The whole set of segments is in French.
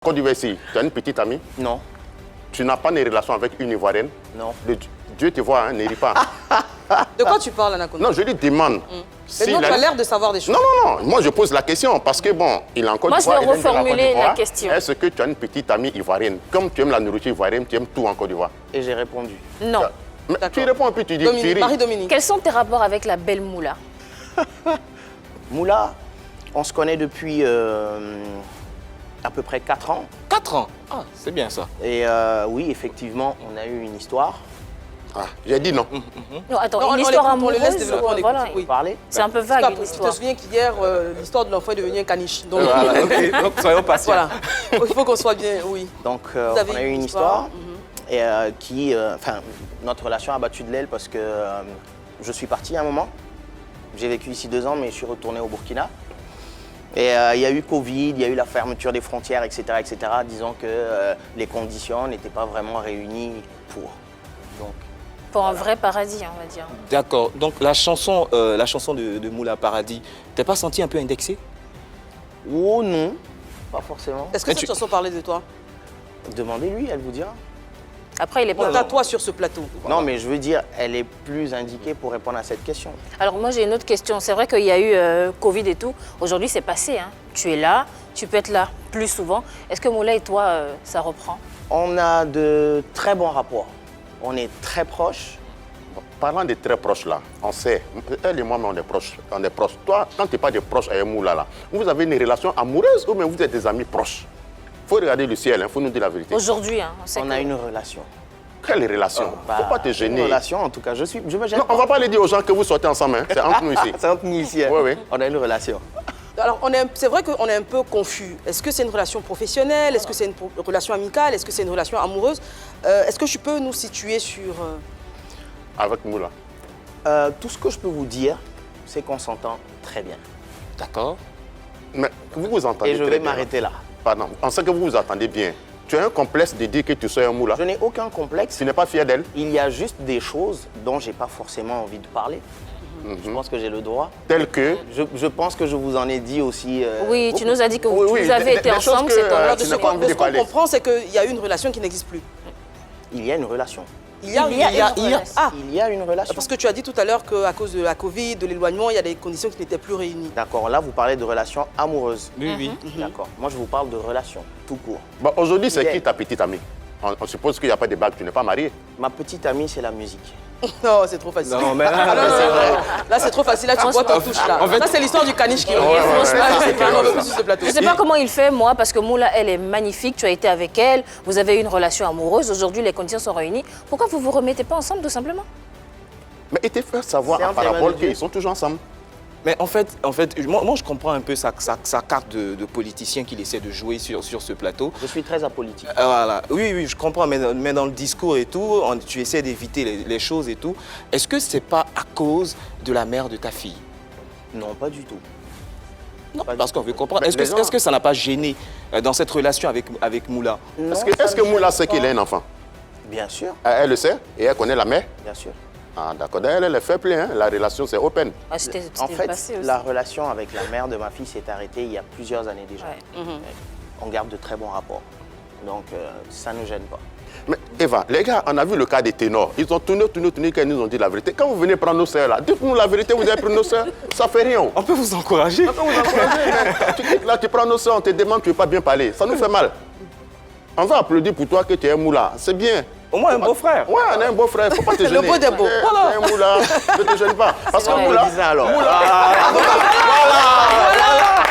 Côte d'Ivoire ici, tu as une petite amie? Non. Tu n'as pas de relation avec une Ivoirienne? Non. Dieu te voit, hein, ne ris pas. De quoi tu parles, Anaconda? Non, je lui demande. Mais non, tu as l'air de savoir des choses. Non, moi je pose la question parce que bon, il a encore. Moi, je vais reformuler la question. Est-ce que tu as une petite amie ivoirienne? Comme tu aimes la nourriture ivoirienne, tu aimes tout en Côte d'Ivoire. Et j'ai répondu. Non. Mais tu réponds et puis tu dis tu ris. Marie-Dominique. Quels sont tes rapports avec la belle Moula? Moula, on se connaît depuis à peu près 4 ans. 4 ans? Ah, c'est bien ça. Et oui, effectivement, on a eu une histoire. Ah, j'ai dit non. Non, attends, Non, une histoire on amoureuse, les laisse développer, on écoute. voilà. Oui. Parler. C'est un peu vague, une Tu te histoire. souviens qu'hier, l'histoire de l'enfant est devenue un caniche. Donc, Voilà, ok, donc soyons patients. voilà. Il faut qu'on soit bien, oui. Donc, Vous avez on a eu une histoire et qui, enfin, notre relation a battu de l'aile parce que je suis parti à un moment. J'ai vécu ici 2 ans, mais je suis retourné au Burkina. Et il y a eu Covid, il y a eu la fermeture des frontières, etc., etc. Disons que les conditions n'étaient pas vraiment réunies pour. Donc, Pour un vrai paradis, on va dire. D'accord. Donc la chanson de Moula Paradis, t'es pas senti un peu indexé? oh non, pas forcément. Est-ce que cette chanson parlait de toi? Demandez-lui, elle vous dira. Après, il est On pas... t'a toi sur ce plateau. Non, mais je veux dire, elle est plus indiquée pour répondre à cette question. Alors moi, j'ai une autre question. C'est vrai qu'il y a eu Covid et tout. Aujourd'hui, c'est passé. Hein. Tu es là, tu peux être là plus souvent. Est-ce que Moula et toi, ça reprend? On a de très bons rapports. On est très proches. Parlant des très proches là, on sait, elle et moi, mais on est proches. On est proches. Toi, quand tu n'es pas des proches avec Moula là, vous avez une relation amoureuse ou bien vous êtes des amis proches? Il faut regarder le ciel, il faut nous dire la vérité. Aujourd'hui, hein, on sait On que... a une relation. Quelle relation? Faut pas te Une gêner. relation, en tout cas. Je me gêne Non, on va pas aller dire aux gens que vous sortez ensemble, hein. C'est entre nous ici. C'est entre nous ici. Hein. Oui, oui. On a une relation. Alors, c'est vrai qu'on est un peu confus. Est-ce que c'est une relation professionnelle? Est-ce que c'est une relation amicale? Est-ce que c'est une relation amoureuse? Est-ce que tu peux nous situer sur... Avec Moula. Tout ce que je peux vous dire, c'est qu'on s'entend très bien. D'accord. Mais vous vous entendez Et je très vais bien. m'arrêter là. Pardon, on sait que vous vous entendez bien. Tu as un complexe de dire que tu sois un Moula. Je n'ai aucun complexe. Tu n'es pas fier d'elle. Il y a juste des choses dont je n'ai pas forcément envie de parler. Je pense que j'ai le droit. Tel que. Je pense que je vous en ai dit aussi. Oui, tu nous as dit que Oui, vous oui, avez été des choses ensemble, que, c'est euh, toi. tu De n'as ce pas envie de qu'on parler. comprend, c'est qu'il y a une relation qui n'existe plus. Il y a une relation. Il y a une relation. Ah, Il y a une relation. parce que tu as dit tout à l'heure qu'à cause de la Covid, de l'éloignement, il y a des conditions qui n'étaient plus réunies. D'accord, là vous parlez de relations amoureuses. Oui, oui. D'accord. Moi je vous parle de relations, tout court. Bon, aujourd'hui, c'est Il est- qui ta petite amie? On suppose qu'il n'y a pas de bague, tu n'es pas marié. Ma petite amie, c'est la musique. Non, c'est trop facile. Non, mais là, Ah, non, c'est non, vrai. non. Là, c'est trop facile. Là, tu vois ton touche là. en fait- Ça, c'est l'histoire du caniche qui revient. franchement, Là, c'est on veut plus sur ce plateau. Je ne sais pas comment il fait, moi, parce que Moula, elle est magnifique, tu as été avec elle, vous avez eu une relation amoureuse, aujourd'hui les conditions sont réunies. Pourquoi vous ne vous remettez pas ensemble, tout simplement? Mais il te fait savoir C'est en un terrain parabole de Dieu. qu'ils sont toujours ensemble. Mais en fait moi, je comprends un peu sa carte de politicien qu'il essaie de jouer sur ce plateau. Je suis très apolitique. Voilà. Oui, je comprends, mais dans le discours et tout, tu essaies d'éviter les choses et tout. Est-ce que c'est pas à cause de la mère de ta fille? Non, pas du tout. Non, Pas parce du qu'on veut comprendre. Mais Est-ce que, les gens- est-ce que ça n'a pas gêné dans cette relation avec Moula? Non, Est-ce que, ça est-ce que me Moula gêne sait qu'il pas. a un enfant? Bien sûr, Elle le sait et elle connaît la mère? bien sûr. Ah, d'accord. D'ailleurs, elle est fair play, hein. La relation, c'est open. Ah, c'était En fait, passé aussi. la relation avec la mère de ma fille s'est arrêtée il y a plusieurs années déjà. Ouais. On garde de très bons rapports. Donc, ça ne gêne pas. Mais Eva, les gars, on a vu le cas des ténors. Ils ont tourné, qu'ils nous ont dit la vérité. Quand vous venez prendre nos sœurs là, dites-nous la vérité, vous avez pris nos sœurs, ça fait rien. On peut vous encourager. On peut vous encourager, mais tu quittes là, tu prends nos sœurs, on te demande, tu ne veux pas bien parler. Ça nous fait mal. On va applaudir pour toi que tu es un moula. C'est bien. Au moins un beau frère. Ouais, on est un beau frère, faut pas te gêner. beau des beaux. Voilà. Un moula, ne te gêne pas. Parce que vrai. moula, Dis ça alors. voilà,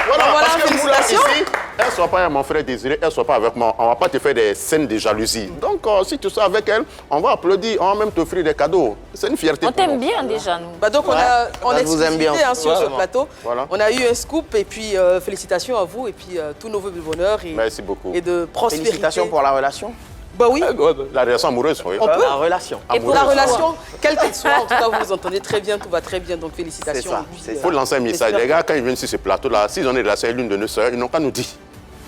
Voilà, parce que moula félicitations. ici, elle ne soit pas avec mon frère Désiré, elle ne soit pas avec moi. On ne va pas te faire des scènes de jalousie. Donc, si tu sois avec elle, on va applaudir, on va même t'offrir des cadeaux. C'est une fierté On pour nous. t'aime bien déjà, nous. Bah donc on a en je vous aime exclusivité bien. sur ce Voilà. plateau. Voilà. On a eu un scoop et puis félicitations à vous et puis tous nos vœux de bonheur Merci beaucoup. et de prospérité. Félicitations pour la relation. Bah oui. La relation amoureuse, oui. On peut. La relation. Et Pour pour la toi. relation, quelle qu'elle soit, en tout cas vous vous entendez très bien, tout va très bien, donc félicitations. C'est ça, Et puis, c'est Il ça. faut lancer un message. j'espère Les gars, quand ils viennent sur ce plateau-là, s'ils ont une relation avec l'une de nos sœurs, ils n'ont qu'à nous dire.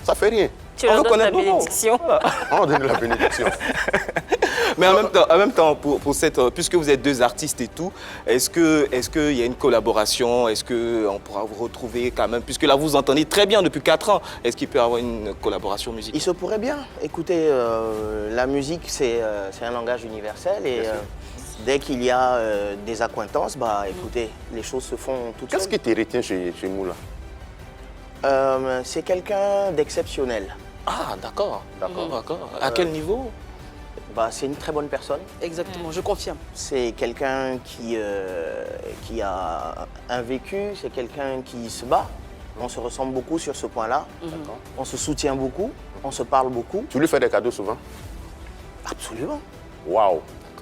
Ça fait rien. Tu On leur veut donnes la connaître nos noms. bénédiction. On donne la bénédiction. Mais en même temps pour cette, puisque vous êtes deux artistes et tout, est-ce qu'il y a une collaboration? Est-ce qu'on pourra vous retrouver quand même? Puisque là, vous entendez très bien depuis 4 ans. Est-ce qu'il peut y avoir une collaboration musicale? Il se pourrait bien. Écoutez, la musique, c'est un langage universel et dès qu'il y a des accointances, bah, écoutez, les choses se font toutes Qu'est-ce seules. qui te retient chez Moula? C'est quelqu'un d'exceptionnel. Ah, d'accord. À quel niveau? Bah, c'est une très bonne personne. Exactement, je confirme. C'est quelqu'un qui a un vécu, c'est quelqu'un qui se bat. On se ressemble beaucoup sur ce point-là. On se soutient beaucoup, on se parle beaucoup. Tu lui fais des cadeaux souvent? Absolument, Waouh!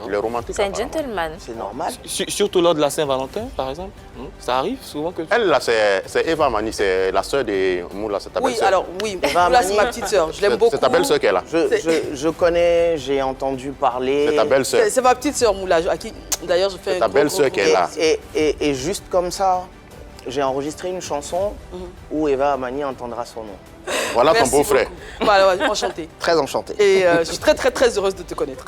Il est romantique. C'est un apparemment. gentleman. c'est normal. Surtout lors de la Saint-Valentin, par exemple. Ça arrive souvent que... Elle, là, c'est Eva Mani, c'est la sœur de Moula, c'est ta Oui, belle-sœur. alors oui, Eva là c'est Mani. ma petite sœur, je l'aime beaucoup. C'est ta belle-sœur qui est là. Je connais, j'ai entendu parler. C'est ta belle-sœur. C'est ma petite sœur Moula, à qui d'ailleurs je fais un ta gros, belle-sœur gros, qui est là. Et juste comme ça, j'ai enregistré une chanson où Eva Amani entendra son nom. Voilà ton Merci beau-frère. beaucoup. Voilà, ouais, enchantée. Très enchanté. Et je suis très heureuse de te connaître.